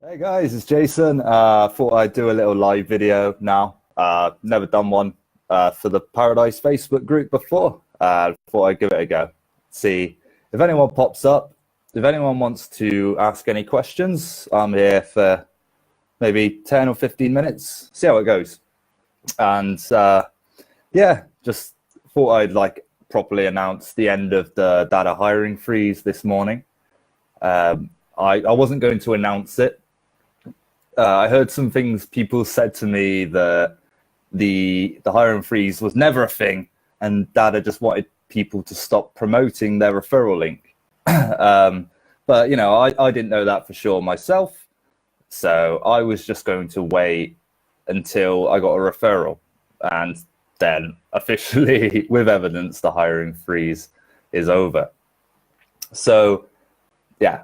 Hey guys, it's Jason. Thought I'd do a little live video now. Never done one for the Paradise Facebook group before. Thought I'd give it a go. See if anyone pops up. If anyone wants to ask any questions, I'm here for maybe 10 or 15 minutes. See how it goes. And yeah, just thought I'd properly announce the end of the DaDa Hiring Freeze this morning. I wasn't going to announce it. I heard some things people said to me that the hiring freeze was never a thing, and DaDa just wanted people to stop promoting their referral link. But you know, I didn't know that for sure myself, so I was just going to wait until I got a referral, and then officially, with evidence, the hiring freeze is over. So yeah,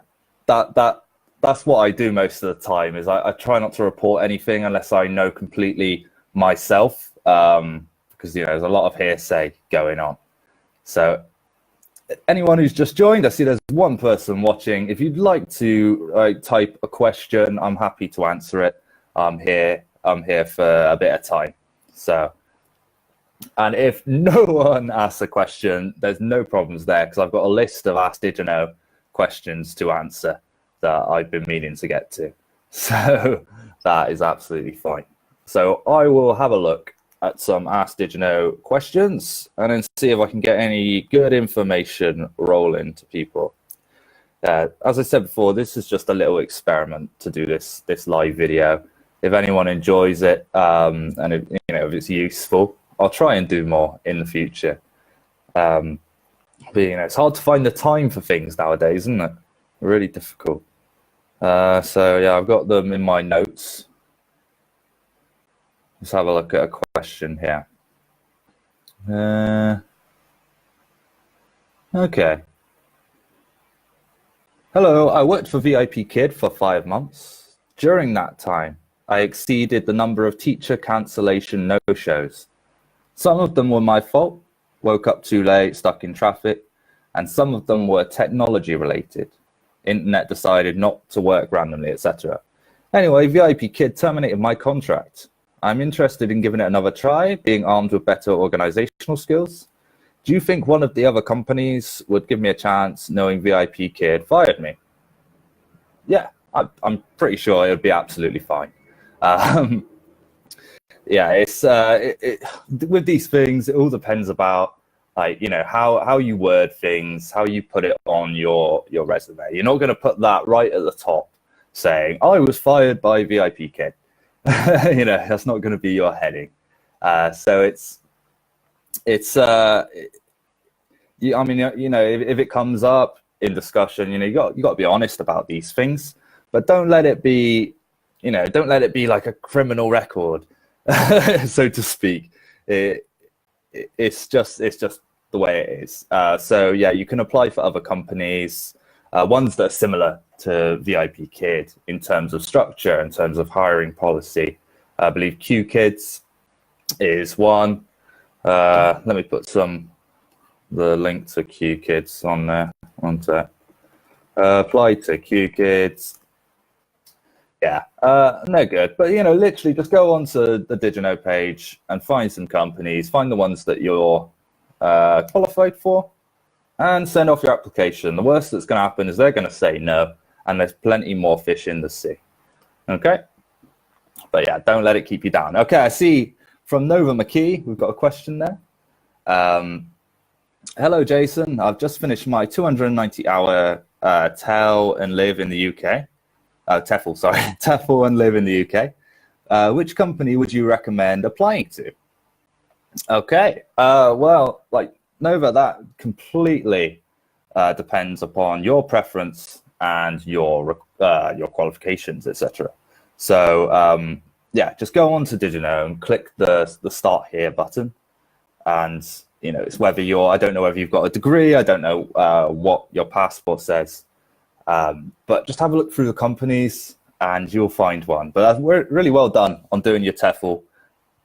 that's what I do most of the time. Is I try not to report anything unless I know completely myself, because you know there's a lot of hearsay going on. So anyone who's just joined, I see there's one person watching. If you'd like to type a question, I'm happy to answer it. I'm here for a bit of time. So, and if no one asks a question, there's no problems there, because I've got a list of AskDigiNo questions to answer that I've been meaning to get to. So that is absolutely fine. So I will have a look at some AskDigiNo questions and then see if I can get any good information rolling to people. As I said before, this is just a little experiment to do this live video. If anyone enjoys it, and if it's useful, I'll try and do more in the future. But you know, it's hard to find the time for things nowadays, isn't it? Really difficult. So yeah, I've got them in my notes. Let's have a look at a question here. Okay. Hello, I worked for VIPKid for 5 months. During that time, I exceeded the number of teacher cancellation no-shows. Some of them were my fault, woke up too late, stuck in traffic, and some of them were technology related. Internet decided not to work randomly, etc. Anyway, VIPKid terminated my contract. I'm interested in giving it another try, being armed with better organizational skills. Do you think one of the other companies would give me a chance, knowing VIPKid fired me? Yeah, I'm pretty sure it would be absolutely fine. Yeah, it's with these things, it all depends about how you word things, how you put it on your resume. You're not going to put that right at the top saying I was fired by VIPKid. You know, that's not going to be your heading. So I mean, you know, if it comes up in discussion, you know, you got to be honest about these things, but don't let it be, you know, don't let it be like a criminal record, so to speak. It's just the way it is. So yeah, you can apply for other companies, ones that are similar to VIPKid in terms of structure, in terms of hiring policy. I believe QKids is one. Let me put the link to QKids on there. Apply to QKids. Yeah, they're good. But, you know, literally just go onto the DigiNo page and find some companies, find the ones that you're qualified for, and send off your application. The worst that's going to happen is they're going to say no, and there's plenty more fish in the sea. Okay? But yeah, don't let it keep you down. Okay, I see from Nova McKee, we've got a question there. Hello, Jason. I've just finished my 290-hour TEL and live in the UK. TEFL, sorry, TEFL and live in the UK. Which company would you recommend applying to? Okay, well, like Nova, that completely depends upon your preference and your qualifications, etc. So yeah, just go on to DigiNo and click the Start Here button, and you know, it's whether I don't know whether you've got a degree, I don't know what your passport says. But just have a look through the companies and you'll find one. But that's really well done on doing your TEFL.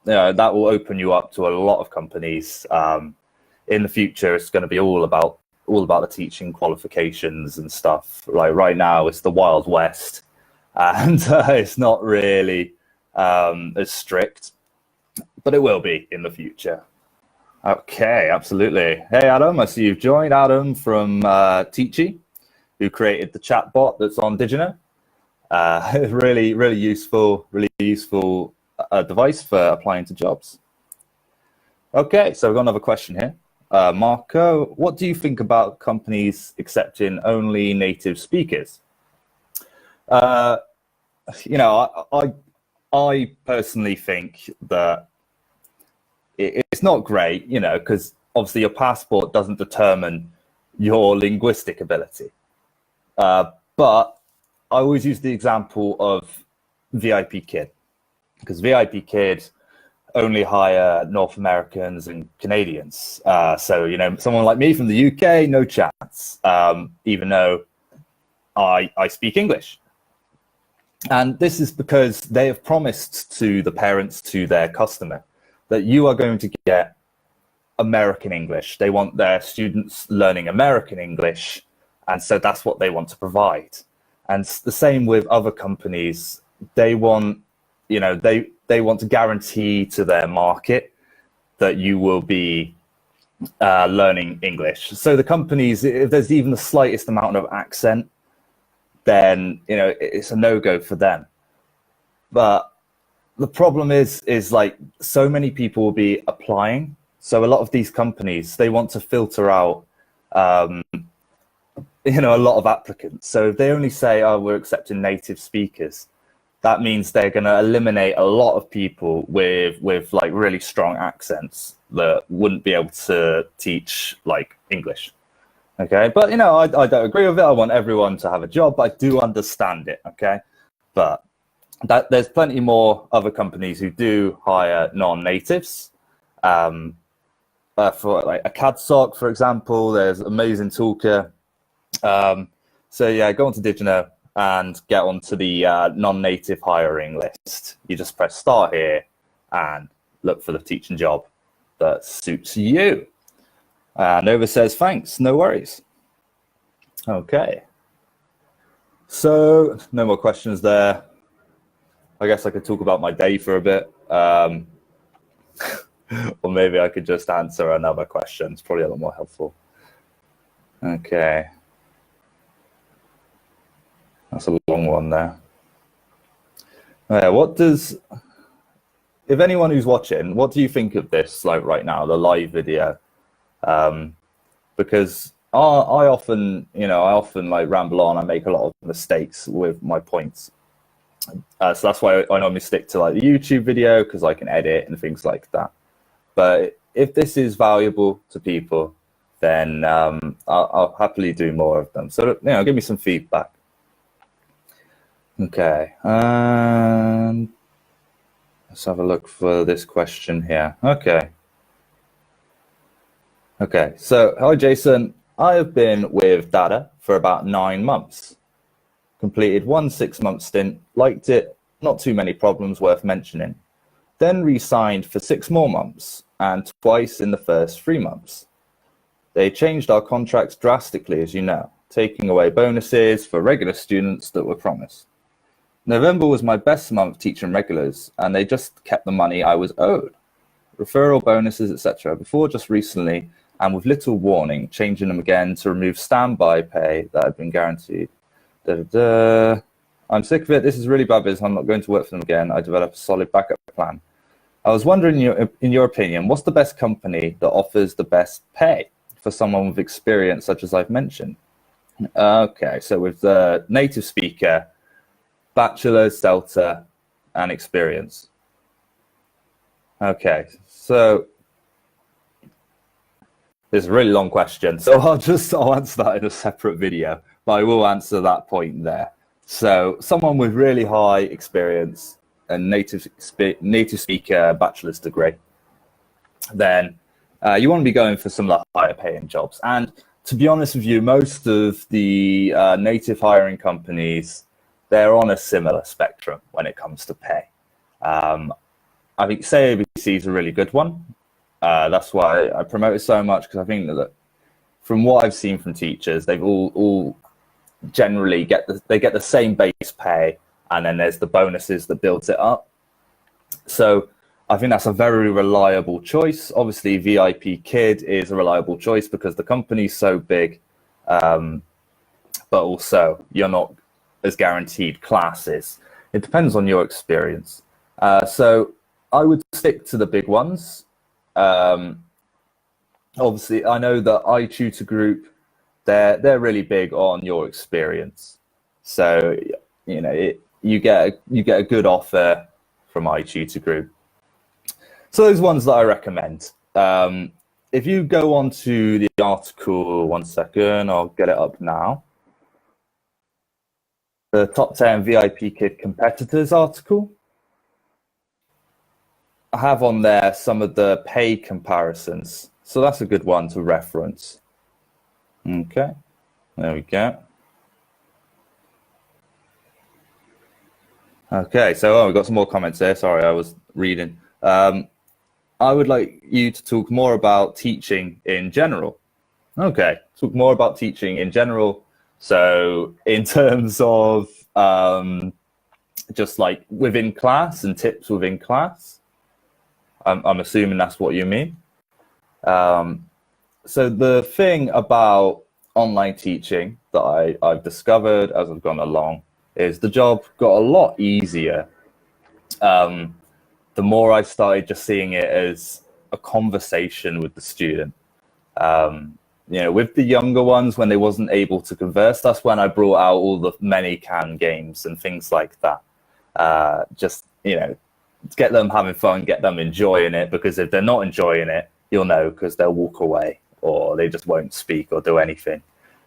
You know, that will open you up to a lot of companies. In the future, it's going to be all about the teaching qualifications and stuff. Like right now, it's the Wild West. and it's not really as strict, but it will be in the future. Okay, absolutely. Hey, Adam, I see you've joined. Adam from Teachy, who created the chatbot that's on DigiNo. Really useful device for applying to jobs. Okay, so we've got another question here. Marco, what do you think about companies accepting only native speakers? You know, I personally think that it's not great, you know, because obviously your passport doesn't determine your linguistic ability. But I always use the example of VIPKid, because VIPKid only hire North Americans and Canadians. So, you know, someone like me from the UK, no chance, even though I speak English. And this is because they have promised to the parents, to their customer, that you are going to get American English. They want their students learning American English, and so that's what they want to provide. And it's the same with other companies. They want, you know, they want to guarantee to their market that you will be learning English. So the companies, if there's even the slightest amount of accent, then, you know, it's a no-go for them. But the problem is like so many people will be applying. So a lot of these companies, they want to filter out, you know, a lot of applicants. So if they only say, oh, we're accepting native speakers, that means they're going to eliminate a lot of people with like really strong accents that wouldn't be able to teach like English. Okay, but you know, I don't agree with it. I want everyone to have a job, but I do understand it. Okay, but there's plenty more other companies who do hire non-natives. For like a CADSOC, for example, there's amazing Toolkit. So yeah, go onto DigiNo and get onto the non-native hiring list. You just press start here and look for the teaching job that suits you. Nova says, thanks, no worries. Okay. So no more questions there. I guess I could talk about my day for a bit. Or maybe I could just answer another question. It's probably a lot more helpful. Okay. That's a long one there. What does, if anyone who's watching, what do you think of this, like right now, the live video? Because I often, you know, I often like ramble on. I make a lot of mistakes with my points. So that's why I normally stick to like the YouTube video, because I can edit and things like that. But if this is valuable to people, then I'll happily do more of them. So, you know, give me some feedback. Okay, let's have a look for this question here. Okay, so hi Jason, I have been with DaDa for about 9 months. Completed 1 6-month stint, liked it, not too many problems worth mentioning. Then re-signed for 6 more months and twice in the first 3 months. They changed our contracts drastically, as you know, taking away bonuses for regular students that were promised. November was my best month teaching regulars, and they just kept the money I was owed. Referral bonuses, etc. Before just recently, and with little warning, changing them again to remove standby pay that had been guaranteed. I'm sick of it. This is really bad business. I'm not going to work for them again. I developed a solid backup plan. I was wondering, in your opinion, what's the best company that offers the best pay for someone with experience, such as I've mentioned? Okay, so with the native speaker, bachelor's, Delta, and experience. Okay, so this is a really long question, so I'll answer that in a separate video, but I will answer that point there. So someone with really high experience and native speaker bachelor's degree, then you want to be going for some of the higher paying jobs. And to be honest with you, most of the native hiring companies, they're on a similar spectrum when it comes to pay. I think say ABC is a really good one. That's why I promote it so much, because I think that from what I've seen from teachers, they've all generally get the same base pay and then there's the bonuses that builds it up. So I think that's a very reliable choice. Obviously, VIPKid is a reliable choice because the company's so big, but also you're not as guaranteed classes. It depends on your experience. So I would stick to the big ones. Obviously, I know that iTutor Group, they're really big on your experience. So you get a good offer from iTutor Group. So those ones that I recommend. If you go on to the article, 1 second, I'll get it up now. The top 10 VIPKid competitors article. I have on there some of the pay comparisons. So that's a good one to reference. Okay, there we go. Okay, so we've got some more comments there. Sorry, I was reading. I would like you to talk more about teaching in general. Okay, talk more about teaching in general. So in terms of just like within class and tips within class, I'm assuming that's what you mean. So the thing about online teaching that I've discovered as I've gone along is the job got a lot easier the more I started just seeing it as a conversation with the student. With the younger ones, when they wasn't able to converse, that's when I brought out all the many can games and things like that. Just get them having fun, get them enjoying it, because if they're not enjoying it, you'll know, because they'll walk away or they just won't speak or do anything.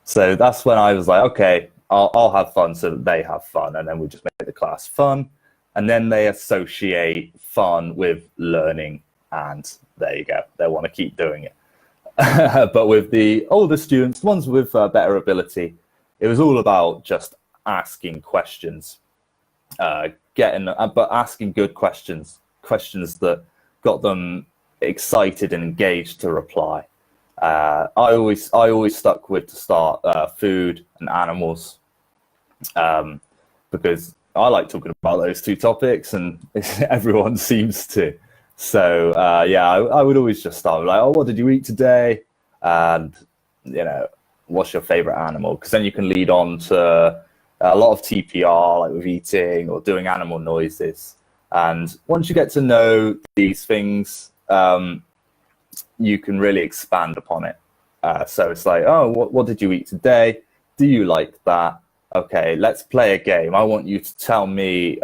So that's when I was like, okay, I'll have fun so that they have fun, and then we just make the class fun. And then they associate fun with learning, and there you go. They want to keep doing it. But with the older students, ones with better ability, it was all about just asking questions, but asking good questions that got them excited and engaged to reply. I always stuck with, to start, food and animals, because I like talking about those two topics, and everyone seems to. So I would always just start with like, oh, what did you eat today? And what's your favorite animal? Because then you can lead on to a lot of TPR, like with eating or doing animal noises. And once you get to know these things, you can really expand upon it. So it's like, oh, what did you eat today? Do you like that? Okay, let's play a game. I want you to tell me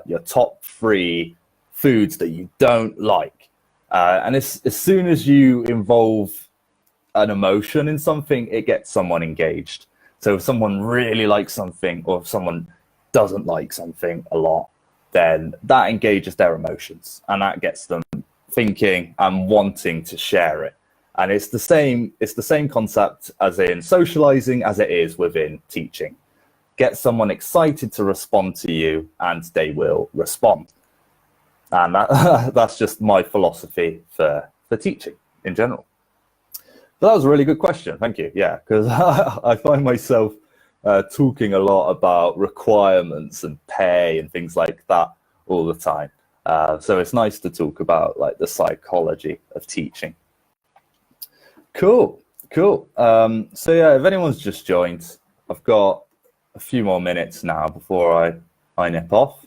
your top 3 foods that you don't like. And as soon as you involve an emotion in something, it gets someone engaged. So if someone really likes something, or if someone doesn't like something a lot, then that engages their emotions, and that gets them thinking and wanting to share it. And it's the same concept as in socializing as it is within teaching. Get someone excited to respond to you, and they will respond. And that's just my philosophy for teaching in general. But that was a really good question. Thank you. Yeah, because I find myself talking a lot about requirements and pay and things like that all the time. So it's nice to talk about like the psychology of teaching. Cool. So yeah, if anyone's just joined, I've got a few more minutes now before I nip off.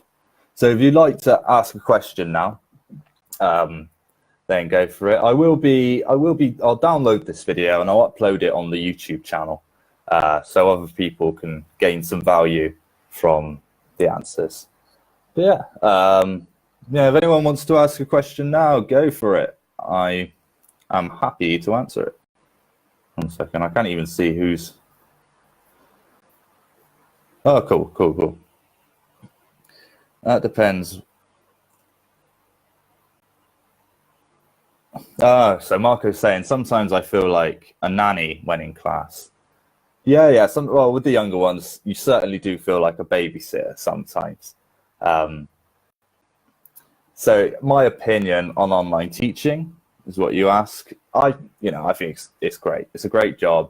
So if you'd like to ask a question now, then go for it. I'll download this video and I'll upload it on the YouTube channel, so other people can gain some value from the answers. But yeah, if anyone wants to ask a question now, go for it. I am happy to answer it. 1 second, I can't even see who's. Oh, cool. That depends. So Marco's saying, sometimes I feel like a nanny when in class. Yeah. Well, with the younger ones, you certainly do feel like a babysitter sometimes. So my opinion on online teaching is what you ask. I think it's great. It's a great job.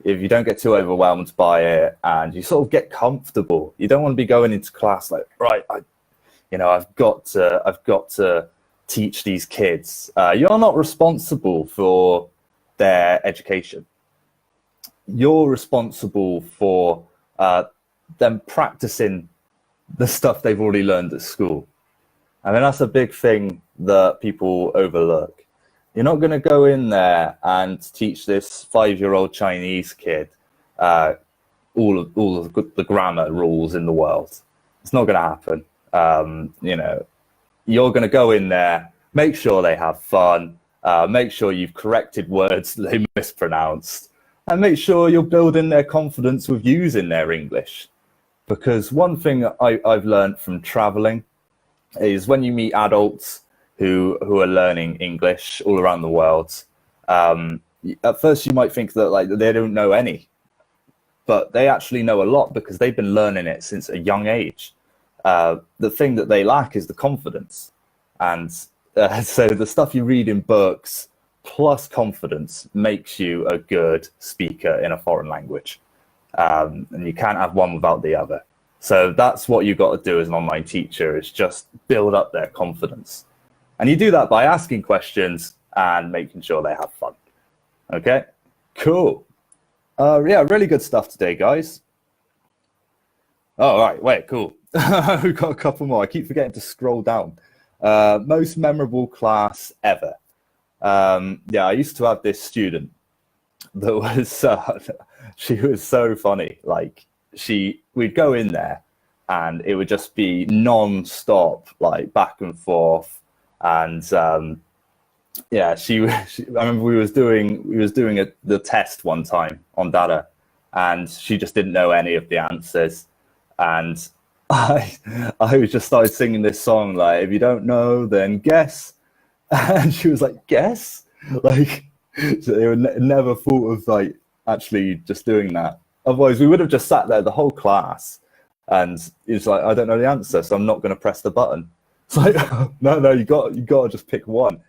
if you don't get too overwhelmed by it and you sort of get comfortable. You don't want to be going into class like, right, I've got to teach these kids. You're not responsible for their education. You're responsible for them practicing the stuff they've already learned at school. I mean, that's a big thing that people overlook. You're not going to go in there and teach this 5-year-old Chinese kid all of the grammar rules in the world. It's not going to happen. You're going to go in there, make sure they have fun, make sure you've corrected words they mispronounced, and make sure you're building their confidence with using their English. Because one thing I've learned from traveling is when you meet adults who are learning English all around the world, at first you might think that like they don't know any, but they actually know a lot because they've been learning it since a young age. The thing that they lack is the confidence. And so the stuff you read in books plus confidence makes you a good speaker in a foreign language. And you can't have one without the other. So that's what you've got to do as an online teacher, is just build up their confidence. And you do that by asking questions and making sure they have fun. Okay, cool. Yeah, really good stuff today, guys. Oh, all right, wait, cool. We've got a couple more. I keep forgetting to scroll down. Most memorable class ever. Yeah, I used to have this student that was, she was so funny. Like, we'd go in there and it would just be non-stop, like back and forth. And yeah, I remember we was doing the test one time on DaDa, and she just didn't know any of the answers. And I just started singing this song, like, if you don't know, then guess. And she was like, guess? Like, so they would never thought of like actually just doing that. Otherwise, we would have just sat there the whole class, and it's like, I don't know the answer, so I'm not going to press the button. It's like, no, you got to just pick one.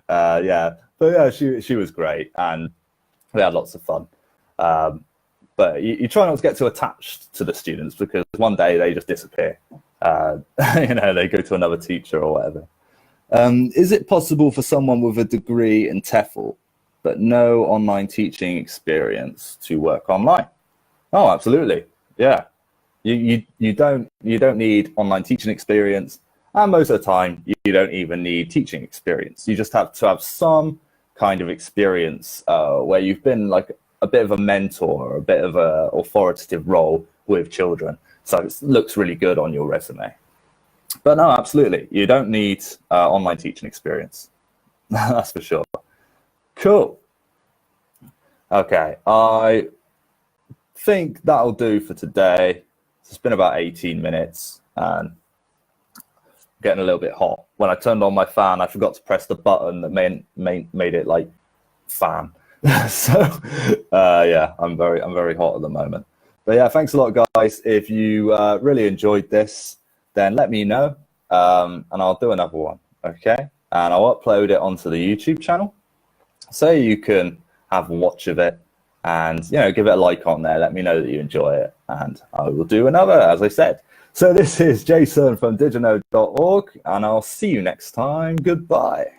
Yeah, but yeah, she was great, and we had lots of fun. But you try not to get too attached to the students, because one day they just disappear. They go to another teacher or whatever. Is it possible for someone with a degree in TEFL but no online teaching experience to work online? Oh, absolutely. Yeah, you don't need online teaching experience, and most of the time you don't even need teaching experience. You just have to have some kind of experience where you've been like a bit of a mentor or a bit of a authoritative role with children. So it looks really good on your resume. But no, absolutely, you don't need online teaching experience. That's for sure. Cool. Okay, I think that'll do for today. It's been about 18 minutes and getting a little bit hot. When I turned on my fan, I forgot to press the button that made it like fan. So yeah, I'm very hot at the moment. But yeah, thanks a lot, guys. If you really enjoyed this, then let me know, and I'll do another one. Okay, and I'll upload it onto the YouTube channel, so you can have a watch of it, and give it a like on there. Let me know that you enjoy it, and I will do another, as I said. So this is Jason from digino.org, and I'll see you next time. Goodbye.